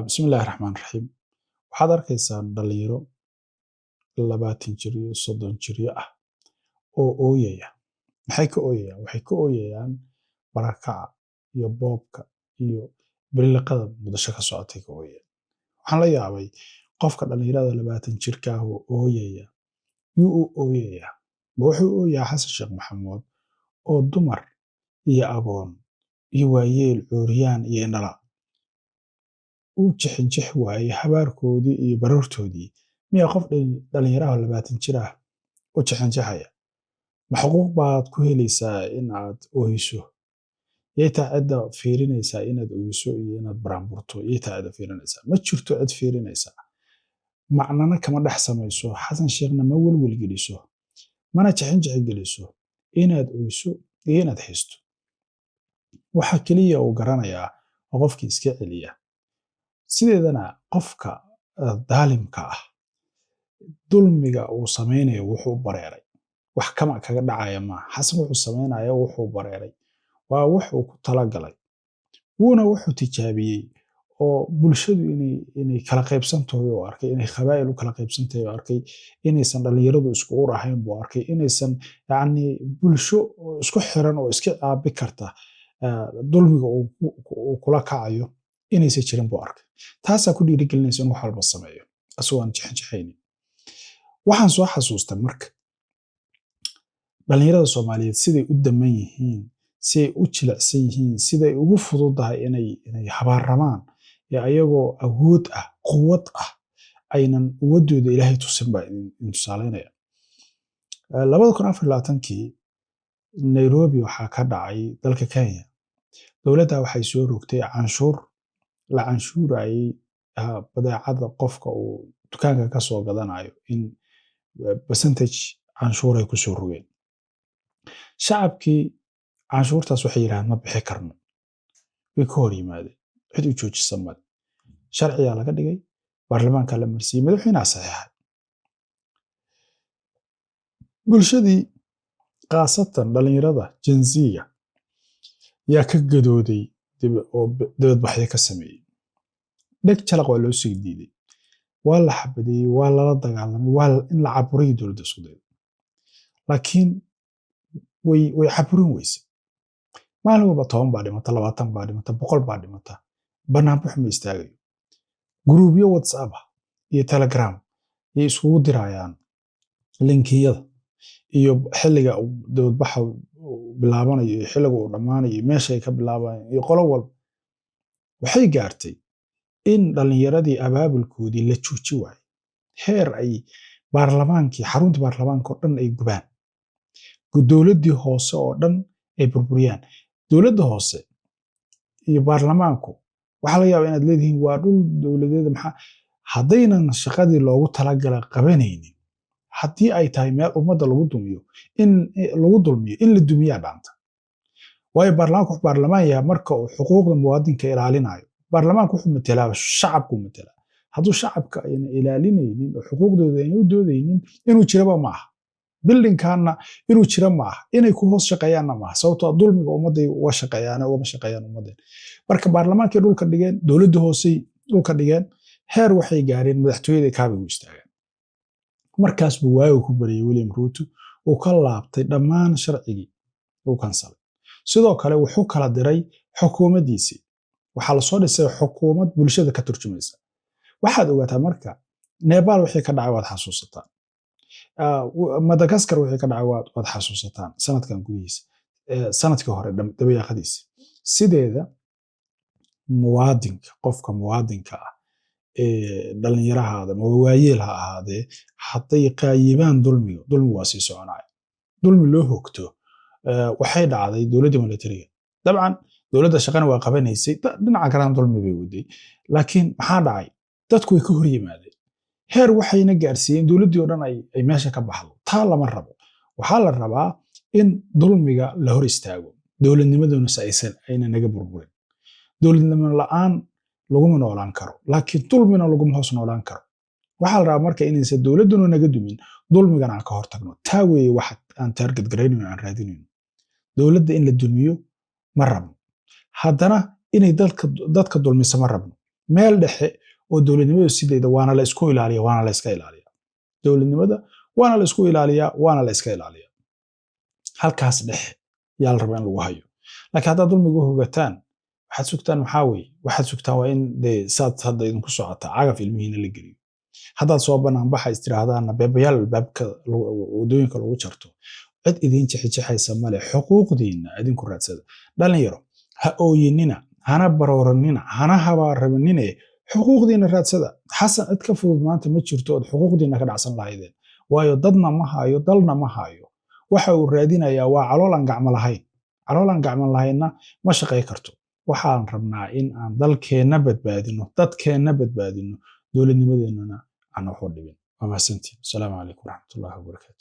Bismillaahi Raxmaani Raxiim. Waxaad arkaysaa dhalinyaro 20 jir iyo 30 jiryo ah oo ooyaya. Maxay ka ooyayaan? Waxay ka ooyayaan barakaca iyo boobka iyo bililiqada muqdisho ka socotay ka ooyayaan. Waxaan la yaabay qofka dhalinyarada 20 jirka ah oo ooyaya. Yuu u ooyaya? Ma wuxuu u ooyayaa Xasan Sheekh Maxamuud oo dumar iyo agoon iyo waayeel curyaan iyo indhala uu jixin waayey habaarkoodii iyo baroortoodii miyaa qof dhalinyaraha 20 jir ah u jixinjixaya? Ma xuquuq baad ku helaysaa in aad ooyso? Yay tahay cidda fiirinaysaa inaad ooyso iyo inaad baraanburto? Yay tahay cidda fiirinaysaa? Ma jirto cid fiirinaysaa. Macnana kama dhex samayso. Xasan Sheekhna ma welwel geliso, mana jixinjixi geliso inaad ooyso iyo inaad haysto. Waxa keliya uu garanayaa waa qofkii iska celiya. Sideedana qofka daalimka ah dulmiga uu samaynayo wuxuu bareeray. Wax kama kaga dhacaya maaha. Xasan wuxuu samaynayo wuxuu bareeray. Waa wuxuu ku talagalay. Wuuna wuxuu tijaabiyey oo bulshadu inay kala qaybsantahay oo arkay, inay qabaa'il u kala qaybsantahay oo arkay, inaysan dhalinyaradu isku ur ahayn buu arkay, inaysan bulsho isku xiran oo iska caabi karta dulmiga uu kula kacayo inaysan jirin buu arkay. Taasaa ku dhiirigelinaysa in wax walba sameeyo asagoo aan jixinjixaynin. Waxaan soo xasuustay marka dhalinyarada Soomaaliyeed siday u daman yihiin, siday u jilicsan yihiin, siday ugu fududahay inay habaaramaan ee ayagoo awood ah, quwad ah aynan uwadooda Ilaahay tusin baa idin tusaalaynaya. 2024kii Nairobi waxaa ka dhacay dalka Kenya. Dowladda waxay soo rogtay canshuur la canshuurayay badeecada qofka uu dukaanka ka soo gadanayo in percentage canshuur ay ku soo rogeen. Shacabkii canshuurtaas waxay yiraahdeen ma bixi karno. Way ka hor yimaadeen. Cid u joojisa male. Sharciyaa laga dhigay, baarlamaanka la marsiiyey, madaxweynaha saxiixay. Bulshadii khaasatan dhalinyarada Gen Z-ga yaa ka gadooday oo dibadbaxyo ka sameeyey. Dheg jalaq waa loo sii diiday. Waa la xabadeeyey, waa lala dagaalamay, waa in la caburiyo dowladda isku dayday. Laakiin way caburin weyse. Maalin walba 10 baa dhimata, 20 baa dhimata, 100 baa dhimata. Banaanbax ma istaagayo. Gruubyo WhatsApp ah iyo Telegram yay isugu dirayaan linkiyada iyo xilliga dibadbaxa bilaabanayo iyo xilliga uu dhamaanayo iyo meesha ay ka bilaabayaan iyo qolo walba. Waxay gaartay in dhalinyaradii abaabulkoodii la jooji waayey. Heer ay baarlamaankii, xarunta baarlamaanka oo dhan ay gubaan. Dowladdii hoose oo dhan ay burburiyaan. Dowladda hoose iyo baarlamaanku waxa laga yaabaa inaad leedihiin waa dhul dowladeed haddaynan shaqadii loogu talagalay qabanaynin. Haddii ay tahay meel ummadda lagu dulmiyo in la dumiyaa dhaanta. Waayo baarlamaanku wuxuu baarlamaan yahay marka uu xuquuqda muwaadinka ilaalinayo. Baarlamaanku wuxuu matelaa shacabku matelaa. Hadduu shacabka ayna ilaalinaynin oo xuquuqdooda ayna u doodaynin inuu jiraba ma aha. Buildingkaana inuu jira ma aha. Inay ku hoos shaqeeyaanna ma aha. Sababtoo ah dulmiga ummadday uga shaqeeyaan uma shaqeeyaan ummadda. Marka baarlamaankii dhulka dhigeen, dowladda hoosey dhulka dhigeen, heer waxay gaareen madaxtooyada kaabigu istaagaan. Markaas buu waagu ku bariyay William Ruto oo ka laabtay dhammaan sharcigii uu kansalay. Sidoo kale wuxuu kala diray xukuumaddiisii. Waxaa la soo dhisay xukuumad bulshada ka turjumaysa. Waxaad ogaataa marka Nepal wixii ka dhacay waad xasuusataan. Madagascar wixii ka dhacay waad xasuusataan sanadkan gudihiisa. Sanadkii hore dabayaaqadiisa. Sideeda qofka muwaadinka ah dhalinyarahaada ma waayeel ha ahaadee hadday qaayibaan dulmigu waa sii soconaya. Dulmi loo hogto waxay dhacday dowladda militariga. Dabcan dowladda shaqana waa qabanaysay, dhinaca kalena dulmi bay waday. Laakiin maxaa dhacay? Dadku way ka hor yimaadeen. Heer waxayna gaarsiiyeen dowladdii oo dhan ay meesha ka baxdo. Taa lama rabo. Waxaa la rabaa in dulmiga la hor istaago. Dowladnimaduna ayna naga burburin. Dowladnimo la'aan laguma noolaan karo. Laakiin dulmina laguma hoos noolaan karo. Waxaa la rabaa marka inaysan dowladduna naga dumin, dulmigana aan ka hortagno. Taa weeye wax aan target garaynayno aan raadinayno. Dowladda in la dulmiyo ma rabno. Haddana inay dadka dulmiso ma rabno. meel dhexe oo dowladnimadu sideeda waana la isku ilaaliya waana la iska ilaaliya dowladnimada waana la isku ilaaliya waana la iska ilaaliya halkaas dhexe yaa la rabaa in lagu hayo laakiin haddaad dulmiga u hogataan waxaad sugtaan maxaa weeye waxaad sugtaan waa in dee saad hadda idinku socota cagaf ilmihiina la geliyo haddaad soo banaanbaxa istiraahdaana beebayaal albaabka wadooyinka lagu jarto cid idin jexijexaysa male xuquuqdiina idinku raadsada dhalinyaro ha ooyinina hana barooranina hana habaarabanine xuquuqdiina raadsada xasan cid ka fudud maanta ma jirto ood xuquuqdiina ka dhacsan lahaydeen waayo dadna ma hayo dalna ma hayo waxa uu raadinayaa waa caloolan gacmo lahayn caloolan gacmo lahaynna ma shaqay karto waxaan rabnaa in aan dalkeenna badbaadino dadkeenna badbaadino dowladnimadeennana aan waxu dhibin waa mahadsantiin asalaamu calaykum waraxmatullahi wabarakaatu